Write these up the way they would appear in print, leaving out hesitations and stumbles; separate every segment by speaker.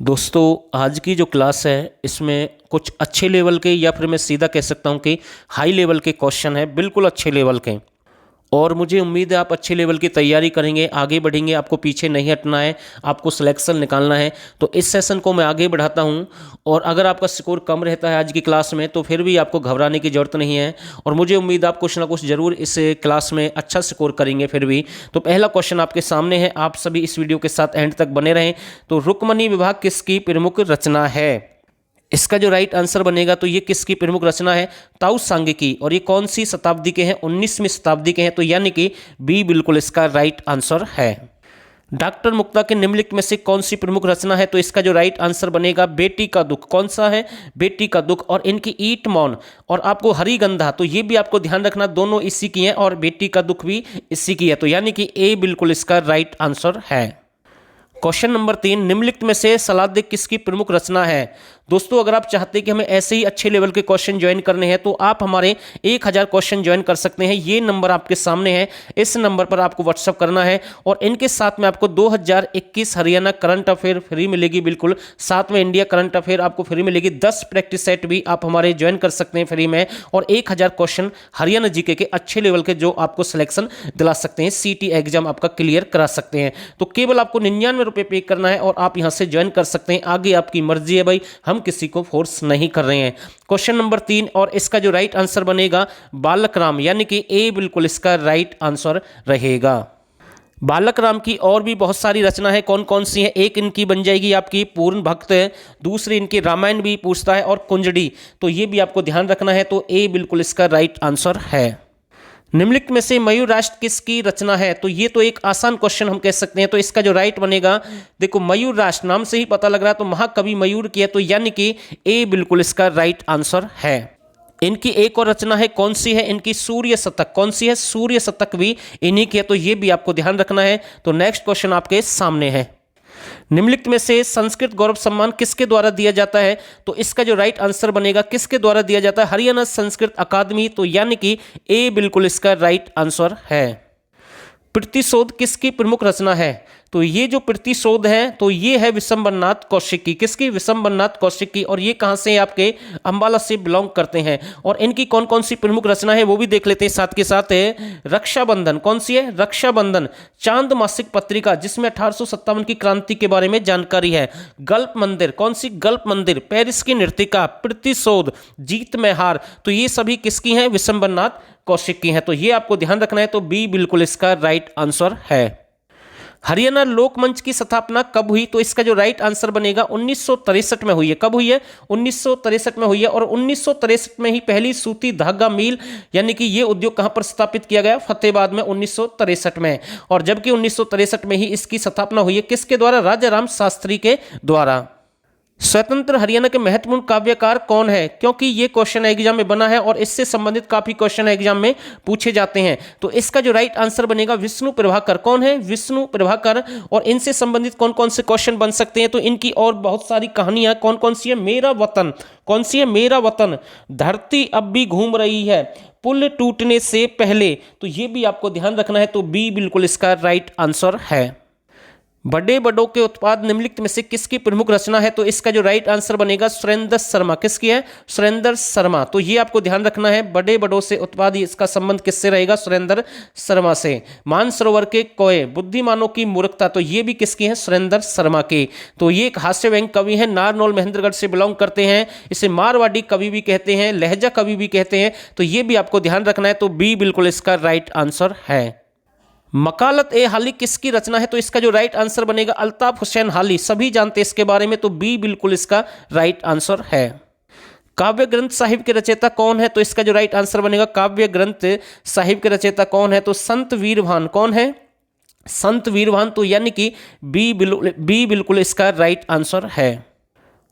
Speaker 1: दोस्तों, आज की जो क्लास है इसमें कुछ अच्छे लेवल के या फिर मैं सीधा कह सकता हूँ कि हाई लेवल के क्वेश्चन है, बिल्कुल अच्छे लेवल के। और मुझे उम्मीद है आप अच्छे लेवल की तैयारी करेंगे, आगे बढ़ेंगे, आपको पीछे नहीं हटना है, आपको सिलेक्शन निकालना है। तो इस सेशन को मैं आगे बढ़ाता हूँ। और अगर आपका स्कोर कम रहता है आज की क्लास में तो फिर भी आपको घबराने की ज़रूरत नहीं है। और मुझे उम्मीद है आप कुछ ना कुछ ज़रूर इस क्लास में अच्छा स्कोर करेंगे फिर भी। तो पहला क्वेश्चन आपके सामने है, आप सभी इस वीडियो के साथ एंड तक बने रहें। तो रुक्मणी विवाह किसकी प्रमुख रचना है? इसका जो राइट आंसर बनेगा तो ये किसकी प्रमुख रचना है? ताऊ सांगे की। और ये कौन सी शताब्दी के हैं? 19वीं शताब्दी के हैं। तो यानी कि बी बिल्कुल इसका राइट आंसर है। डॉक्टर मुक्ता के निम्नलिखित में से कौन सी प्रमुख रचना है? तो इसका जो राइट आंसर बनेगा बेटी का दुख। कौन सा है? बेटी का दुख। और इनकी ईट मौन और आपको हरिगंधा, तो ये भी आपको ध्यान रखना, दोनों इसी की हैं और बेटी का दुख भी इसी की है। तो यानी कि ए बिल्कुल इसका राइट आंसर है। क्वेश्चन नंबर 3, निम्नलिखित में से सलाद किसकी प्रमुख रचना है? दोस्तों, अगर आप चाहते हैं कि हमें ऐसे ही अच्छे लेवल के क्वेश्चन ज्वाइन करने हैं तो आप हमारे 1000 क्वेश्चन ज्वाइन कर सकते हैं। ये नंबर आपके सामने है, इस नंबर पर आपको व्हाट्सअप करना है और इनके साथ में आपको 2021 हरियाणा करंट अफेयर फ्री मिलेगी बिल्कुल। साथ में इंडिया करंट अफेयर आपको फ्री मिलेगी। 10 प्रैक्टिस सेट भी आप हमारे ज्वाइन कर सकते हैं फ्री में। और 1000 क्वेश्चन हरियाणा जीके के अच्छे लेवल के जो आपको सिलेक्शन दिला सकते हैं, सीटी एग्जाम आपका क्लियर करा सकते हैं। तो केवल आपको 99 रुपये पे करना है और आप यहां से ज्वाइन कर सकते हैं। आगे आपकी मर्जी है भाई, हम किसी को फोर्स नहीं कर रहे हैं। क्वेश्चन नंबर 3 और इसका जो राइट आंसर बनेगा बालक राम, यानी कि ए बिल्कुल इसका राइट आंसर रहेगा। बालक राम की और भी बहुत सारी रचना है, कौन कौन सी है? एक इनकी बन जाएगी आपकी पूर्ण भक्त, दूसरी इनकी रामायण भी पूछता है और कुंजड़ी, तो ये भी आपको ध्यान रखना है। तो ए बिल्कुल इसका राइट आंसर है। निम्नलिखित में से मयूर राष्ट्र किसकी रचना है? तो ये तो एक आसान क्वेश्चन हम कह सकते हैं। तो इसका जो राइट बनेगा, देखो मयूर राष्ट्र नाम से ही पता लग रहा है तो महाकवि मयूर की है। तो यानी कि ए बिल्कुल इसका राइट आंसर है। इनकी एक और रचना है, कौन सी है? इनकी सूर्य शतक। कौन सी है? सूर्य शतक भी इन्हीं की है। तो ये भी आपको ध्यान रखना है। तो नेक्स्ट क्वेश्चन आपके सामने है, निम्नलिखित में से संस्कृत गौरव सम्मान किसके द्वारा दिया जाता है? तो इसका जो राइट आंसर बनेगा, किसके द्वारा दिया जाता है? हरियाणा संस्कृत अकादमी। तो यानी कि ए बिल्कुल इसका राइट आंसर है। प्रतिशोध किसकी प्रमुख रचना है? तो ये जो प्रतिशोध है तो ये है विशंबरनाथ कौशिक की। किसकी? विशंबरनाथ कौशिक की। और ये कहां से? आपके अंबाला से बिलोंग करते हैं। और इनकी कौन कौन सी प्रमुख रचना है वो भी देख लेते हैं साथ के साथ। रक्षाबंधन, कौन सी है? रक्षाबंधन। चांद मासिक पत्रिका जिसमें 1857 की क्रांति के बारे में जानकारी है। गल्प मंदिर, कौन सी? गल्प मंदिर। पेरिस की नृत्यिका, प्रतिशोध, जीत में हार। तो ये सभी किसकी हैं? विशंबरनाथ कौशिक की हैं। तो ये आपको ध्यान रखना है। तो बी बिल्कुल इसका राइट आंसर है। हरियाणा लोक मंच की स्थापना कब हुई? तो इसका जो राइट आंसर बनेगा 1963 में हुई है। कब हुई है? 1963 में हुई है। और 1963 में ही पहली सूती धागा मिल यानी कि ये उद्योग कहां पर स्थापित किया गया? फतेहाबाद में 1963 में। और जबकि 1963 में ही इसकी स्थापना हुई है किसके द्वारा? राजा राम शास्त्री के द्वारा। स्वतंत्र हरियाणा के महत्वपूर्ण काव्यकार कौन है? क्योंकि ये क्वेश्चन एग्जाम में बना है और इससे संबंधित काफी क्वेश्चन एग्जाम में पूछे जाते हैं। तो इसका जो राइट आंसर बनेगा विष्णु प्रभाकर। कौन है? विष्णु प्रभाकर। और इनसे संबंधित कौन कौन से क्वेश्चन बन सकते हैं? तो इनकी और बहुत सारी कहानियां कौन कौन सी है? मेरा वतन। कौन सी है? मेरा वतन। धरती अब भी घूम रही है, पुल टूटने से पहले। तो ये भी आपको ध्यान रखना है। तो बी बिल्कुल इसका राइट आंसर है। बड़े बड़ों के उत्पाद निम्नलिखित में से किसकी प्रमुख रचना है? तो इसका जो राइट आंसर बनेगा सुरेंद्र शर्मा। किसकी है? सुरेंद्र शर्मा। तो ये आपको ध्यान रखना है, बड़े बड़ों से उत्पाद, इसका संबंध किससे रहेगा? सुरेंद्र शर्मा से। मानसरोवर के कोए, बुद्धिमानों की मूर्खता, तो ये भी किसकी है? सुरेंद्र शर्मा की। तो ये एक हास्य व्यंग कवि हैं, नारनौल महेंद्रगढ़ से बिलोंग करते हैं। इसे मारवाड़ी कवि भी कहते हैं, लहजा कवि भी कहते हैं। तो ये भी आपको ध्यान रखना है। तो बी बिल्कुल इसका राइट आंसर है। मकालत ए हाली किसकी रचना है? तो इसका जो राइट आंसर बनेगा अल्ताफ हुसैन हाली। सभी जानते हैं इसके बारे में। तो बी बिल्कुल इसका राइट आंसर है। काव्य ग्रंथ साहिब के रचयिता कौन है? तो इसका जो राइट आंसर बनेगा काव्य ग्रंथ साहिब के रचयिता कौन है? तो संत वीरभान। कौन है? संत वीरभान। तो यानी कि बी बिल्कुल इसका राइट आंसर है।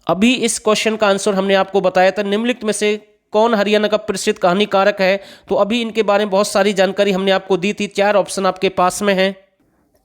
Speaker 1: अभी इस क्वेश्चन का आंसर हमने आपको बताया था, निम्नलिखित में से कौन हरियाणा का प्रसिद्ध कहानीकारक है? तो अभी इनके बारे में बहुत सारी जानकारी हमने आपको दी थी। 4 ऑप्शन आपके पास में है।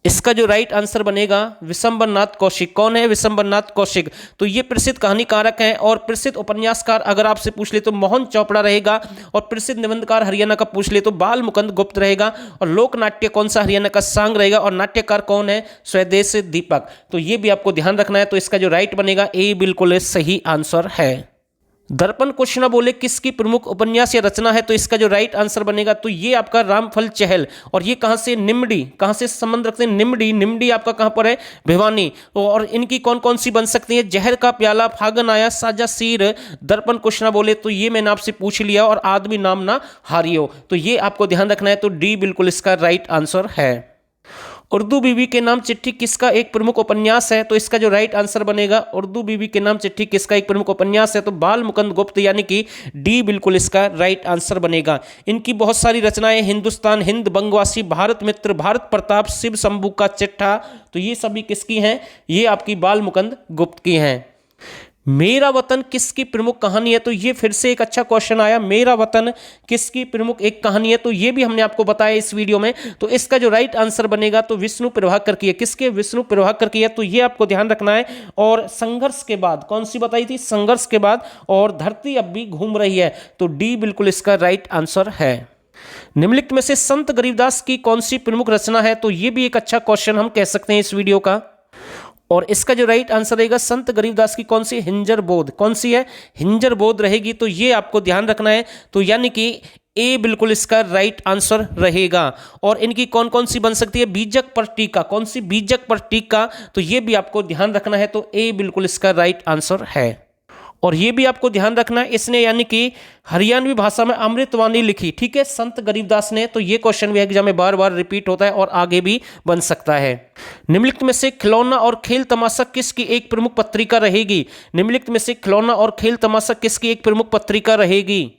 Speaker 1: इसका जो राइट आंसर बनेगा विशंबरनाथ कौशिक। कौन है विशंबरनाथ कौशिक? तो ये प्रसिद्ध कहानीकारक हैं और प्रसिद्ध उपन्यासकार अगर आपसे पूछ ले तो मोहन चोपड़ा रहेगा, और प्रसिद्ध निबंधकार हरियाणा का पूछ ले तो बाल मुकुंद गुप्त रहेगा, और लोक नाट्य कौन सा हरियाणा का सांग रहेगा, और नाट्यकार कौन है स्वदेश दीपक। तो ये भी आपको ध्यान रखना है। तो इसका जो राइट बनेगा ए बिल्कुल सही आंसर है। दर्पण कुछ न बोले किसकी प्रमुख उपन्यास या रचना है? तो इसका जो राइट आंसर बनेगा तो ये आपका रामफल चहल। और ये कहाँ से? निम्बड़ी। कहाँ से संबंध रखते हैं? निम्बड़ी। निम्बड़ी आपका कहाँ पर है? भिवानी। और इनकी कौन कौन सी बन सकती है? जहर का प्याला, फागन आया, साजा सीर, दर्पण कुछ न बोले तो ये मैंने आपसे पूछ लिया, और आदमी नाम ना हारियो। तो ये आपको ध्यान रखना है। तो डी बिल्कुल इसका राइट आंसर है। उर्दू बीवी के नाम चिट्ठी किसका एक प्रमुख उपन्यास है? तो इसका जो राइट आंसर बनेगा उर्दू बीवी के नाम चिट्ठी किसका एक प्रमुख उपन्यास है? तो बाल मुकुंद गुप्त, यानी कि डी बिल्कुल इसका राइट आंसर बनेगा। इनकी बहुत सारी रचनाएं हिंदुस्तान, हिंद, बंगवासी, भारत मित्र, भारत प्रताप, शिव शंभू का चिट्ठा, तो ये सभी किसकी हैं? ये आपकी बाल मुकुंद गुप्त की हैं। मेरा वतन किसकी प्रमुख कहानी है? तो ये फिर से एक अच्छा क्वेश्चन आया। मेरा वतन किसकी प्रमुख एक कहानी है? तो ये भी हमने आपको बताया इस वीडियो में। तो इसका जो राइट आंसर बनेगा तो विष्णु प्रभाकर की है। किसके? विष्णु प्रभाकर की है। तो ये आपको ध्यान रखना है। और संघर्ष के बाद कौन सी बताई थी? संघर्ष के बाद, और धरती अब भी घूम रही है। तो डी बिल्कुल इसका राइट आंसर है। निम्नलिखित में से संत गरीबदास की कौन सी प्रमुख रचना है? तो ये भी एक अच्छा क्वेश्चन हम कह सकते हैं इस वीडियो का। और इसका जो राइट आंसर रहेगा संत गरीबदास की कौन सी? हिंजर बोध। कौन सी है? हिंजर बोध रहेगी। तो ये आपको ध्यान रखना है। तो यानी कि ए बिल्कुल इसका राइट आंसर रहेगा। और इनकी कौन कौन सी बन सकती है? बीजक पर टीका। कौन सी? बीजक पर टीका। तो ये भी आपको ध्यान रखना है। तो ए बिल्कुल इसका राइट आंसर है। और ये भी आपको ध्यान रखना है, इसने यानी कि हरियाणवी भाषा में अमृतवाणी लिखी, ठीक है, संत गरीबदास ने। तो ये क्वेश्चन भी एग्जाम में बार बार रिपीट होता है और आगे भी बन सकता है। निम्नलिखित में से खिलौना और खेल तमाशा किसकी एक प्रमुख पत्रिका रहेगी? निम्नलिखित में से खिलौना और खेल तमाशा किसकी एक प्रमुख पत्रिका रहेगी?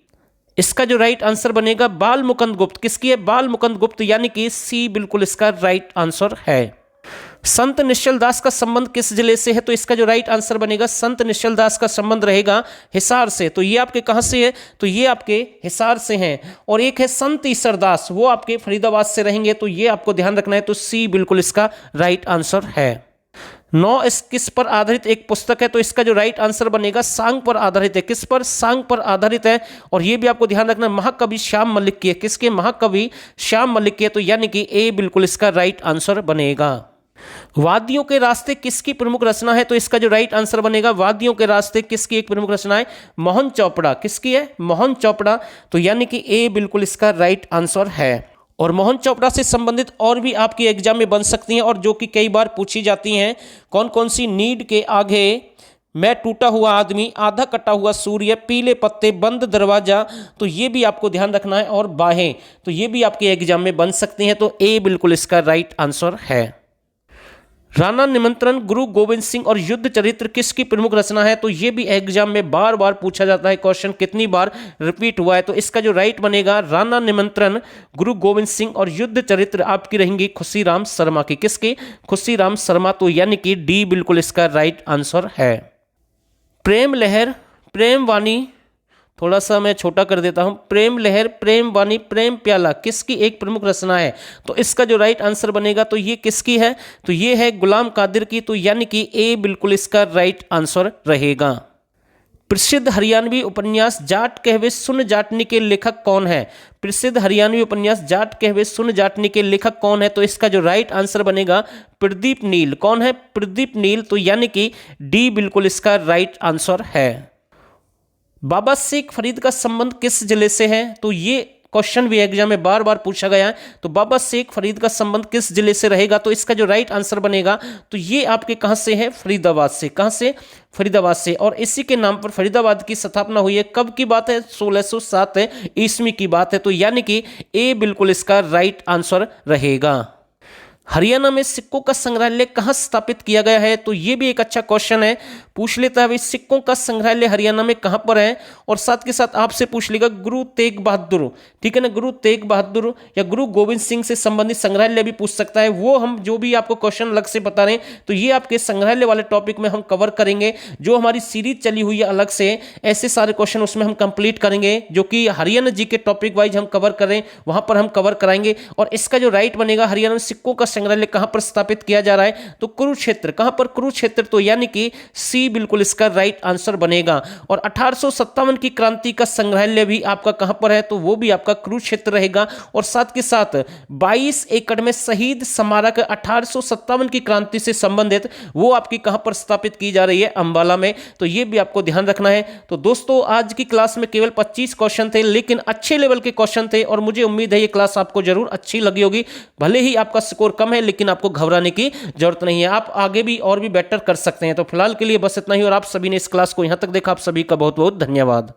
Speaker 1: इसका जो राइट आंसर बनेगा बाल मुकुंद गुप्त। किसकी है? बाल मुकुंद गुप्त, यानी कि सी बिल्कुल इसका राइट आंसर है। संत निश्चल दास का संबंध किस जिले से है? तो इसका जो राइट आंसर बनेगा संत निश्चल दास का संबंध रहेगा हिसार से। तो ये आपके कहां से है? तो ये आपके हिसार से हैं। और एक है संत ईसर दास, वो आपके फरीदाबाद से रहेंगे। तो ये आपको ध्यान रखना है। तो सी बिल्कुल इसका राइट आंसर है। 9 इस किस पर आधारित एक पुस्तक है? तो इसका जो राइट आंसर बनेगा सांग पर आधारित है। किस पर? सांग पर आधारित है। और ये भी आपको ध्यान रखना है महाकवि श्याम मलिक की है। किसके? महाकवि श्याम मलिक की है। तो यानी कि ए बिल्कुल इसका राइट आंसर बनेगा। वादियों के रास्ते किसकी प्रमुख रचना है? तो इसका जो राइट आंसर बनेगा वादियों के रास्ते किसकी एक प्रमुख रचना है? मोहन चोपड़ा। किसकी है? मोहन चोपड़ा। तो यानी कि ए बिल्कुल इसका राइट आंसर है। और मोहन चोपड़ा से संबंधित और भी आपकी एग्जाम में बन सकती हैं और जो कि कई बार पूछी जाती हैं। कौन कौन सी? नीड के आगे, मैं टूटा हुआ आदमी, आधा कटा हुआ सूर्य, पीले पत्ते, बंद दरवाजा। तो ये भी आपको ध्यान रखना है। और बाहें, तो ये भी आपके एग्जाम में बन सकती हैं। तो ए बिल्कुल इसका राइट आंसर है। राणा निमंत्रण, गुरु गोविंद सिंह और युद्ध चरित्र किसकी प्रमुख रचना है? तो ये भी एग्जाम में बार बार पूछा जाता है। क्वेश्चन कितनी बार रिपीट हुआ है? तो इसका जो राइट बनेगा राणा निमंत्रण, गुरु गोविंद सिंह और युद्ध चरित्र आपकी रहेंगी खुशीराम शर्मा की। किसकी? खुशीराम शर्मा। तो यानी कि डी बिल्कुल इसका राइट आंसर है। प्रेम लहर, प्रेम वाणी, थोड़ा सा मैं छोटा कर देता हूं। प्रेम लहर, प्रेम वाणी, प्रेम प्याला किसकी एक प्रमुख रचना है? तो इसका जो राइट आंसर बनेगा तो ये किसकी है? तो ये है गुलाम कादिर की। तो यानी कि ए बिल्कुल इसका राइट आंसर रहेगा। प्रसिद्ध हरियाणवी उपन्यास जाट कहवे सुन जाटनी के लेखक कौन है? प्रसिद्ध हरियाणवी उपन्यास जाट कहवे सुन जाटनी के लेखक कौन है? तो इसका जो राइट आंसर बनेगा प्रदीप नील। कौन है? प्रदीप नील। तो यानी कि डी बिल्कुल इसका राइट आंसर है। बाबा शेख फरीद का संबंध किस जिले से है? तो ये क्वेश्चन भी एग्जाम में बार बार पूछा गया है। तो बाबा शेख फरीद का संबंध किस जिले से रहेगा? तो इसका जो राइट आंसर बनेगा तो ये आपके कहां से है? फरीदाबाद से। कहां से? फरीदाबाद से। और इसी के नाम पर फरीदाबाद की स्थापना हुई है। कब की बात है? 1607 ईस्वी की बात है। तो यानी कि ए बिल्कुल इसका राइट आंसर रहेगा। हरियाणा में सिक्कों का संग्रहालय कहाँ स्थापित किया गया है? तो ये भी एक अच्छा क्वेश्चन है, पूछ लेता है भाई सिक्कों का संग्रहालय हरियाणा में कहाँ पर है। और साथ के साथ आपसे पूछ लेगा गुरु तेग बहादुर, ठीक है ना, गुरु तेग बहादुर या गुरु गोविंद सिंह से संबंधित संग्रहालय भी पूछ सकता है। वो हम जो भी आपको क्वेश्चन अलग से बता रहे हैं तो ये आपके संग्रहालय वाले टॉपिक में हम कवर करेंगे। जो हमारी सीरीज चली हुई है अलग से, ऐसे सारे क्वेश्चन उसमें हम कंप्लीट करेंगे जो कि हरियाणा जी के टॉपिक वाइज हम कवर कर रहे हैं, वहां पर हम कवर कराएंगे। और इसका जो राइट बनेगा हरियाणा में सिक्कों का संग्रहालय कहां पर स्थापित किया जा रहा है, तो कुरुक्षेत्र। कहां पर? कुरुक्षेत्र। तो यानी कि सी बिल्कुल इसका राइट आंसर बनेगा। और 1857 की क्रांति का संग्रहालय भी आपका कहां पर है, तो वो भी आपका कुरुक्षेत्र रहेगा। और साथ के साथ 22 एकड़ में शहीद स्मारक 1857 की क्रांति से संबंधित वो आपकी कहां पर स्थापित की जा रही है? अंबाला में। तो ये भी आपको ध्यान रखना है। तो दोस्तों आज की क्लास में केवल 25 क्वेश्चन थे, लेकिन अच्छे लेवल के क्वेश्चन थे और मुझे उम्मीद है ये क्लास आपको जरूर अच्छी लगी होगी। भले ही आपका स्कोर कम है, लेकिन आपको घबराने की जरूरत नहीं है, आप आगे भी और भी बेटर कर सकते हैं। तो फिलहाल के लिए बस इतना ही, और आप सभी ने इस क्लास को यहां तक देखा, आप सभी का बहुत बहुत धन्यवाद।